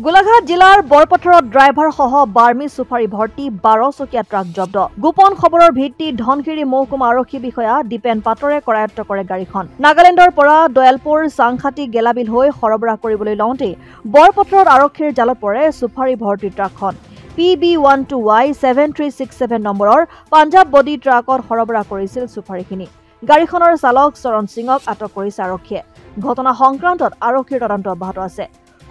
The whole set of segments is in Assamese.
গোলাঘাট জিলাৰ বৰপথাৰত ড্ৰাইভাৰ সহ বাৰ্মি চুফাৰী ভৰ্তি 12 চকীয়া ট্ৰাক জব্দ। গোপন খবৰৰ ভিত্তিত ধনশিৰি মহকুমা আৰক্ষী বিষয়া দীপেন পাটৰে কৰায়ত্ব কৰে গাড়ীখন। নাগালেণ্ডৰ পৰা দয়ালপুৰ চাংখাটি গেলাবিল হৈ সৰবৰাহ কৰিবলৈ লওঁতে বৰপথাৰত আৰক্ষীৰ জালত পৰে চুফাৰী ভৰ্তি ট্ৰাকখন। PB12Y 7367 নম্বৰৰ পাঞ্জাব বডি ট্ৰাকত সৰবৰাহ কৰিছিল চুফাৰীখিনি। গাড়ীখনৰ চালক চৰণ সিঙক আটক কৰিছে আৰক্ষীয়ে। ঘটনা সংক্ৰান্তত আৰক্ষীৰ তদন্ত অব্যাহত আছে।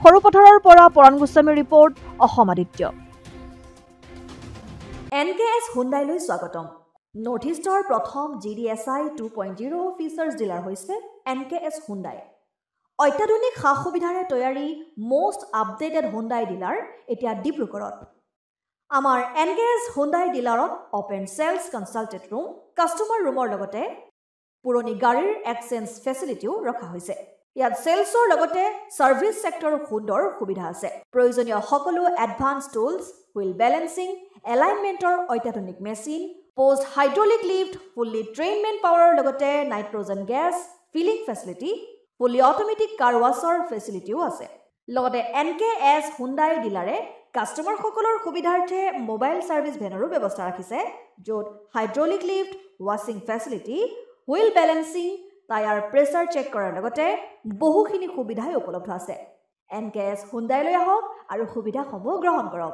সৰুপথাৰৰ পৰা পৰাণ গোস্বামীৰ ৰিপৰ্ট, অসম আদিত্য। NKS হুণ্ডাইলৈ স্বাগতম। নৰ্থ ইষ্টৰ প্ৰথম GDSI 2.0 ফিচাৰ্ছ ডিলাৰ হৈছে NKS হুণ্ডাই। অত্যাধুনিক সা সুবিধাৰে তৈয়াৰী মষ্ট আপডেটেড হুণ্ডাই ডিলাৰ এতিয়া ডিব্ৰুগড়ত। আমাৰ NKS হুণ্ডাই ডিলাৰত open sales consulted room, customer ৰুমৰ লগতে পুৰণি গাড়ীৰ এক্সচেঞ্জ ফেচিলিটিও ৰখা হৈছে। ইয়াত সেলছৰ লগতে সাৰ্ভিস সেক্টৰৰ সুন্দৰ সুবিধা আছে। প্ৰয়োজনীয় সকলো এডভান্স টুলছ, হুইল বেলেন্সিং, এলাইনমেন্টৰ অত্যাধুনিক machine, post hydraulic lift, fully trained man পাৱাৰৰ লগতে nitrogen gas filling facility, fully automatic car washer ফেচিলিটিও আছে। লগতে NKS হুণ্ডাই ডিলাৰে কাষ্টমাৰসকলৰ সুবিধাৰ্থে মোবাইল সাৰ্ভিস ভেনৰো ব্যৱস্থা ৰাখিছে, য'ত হাইড্ৰলিক লিফ্ট, ৱাছিং facility, wheel balancing, tyre pressure check কৰাৰ লগতে বহুখিনি সুবিধাই উপলব্ধ আছে। NKS হুণ্ডাইলৈ আহক আৰু সুবিধাসমূহ গ্ৰহণ কৰক।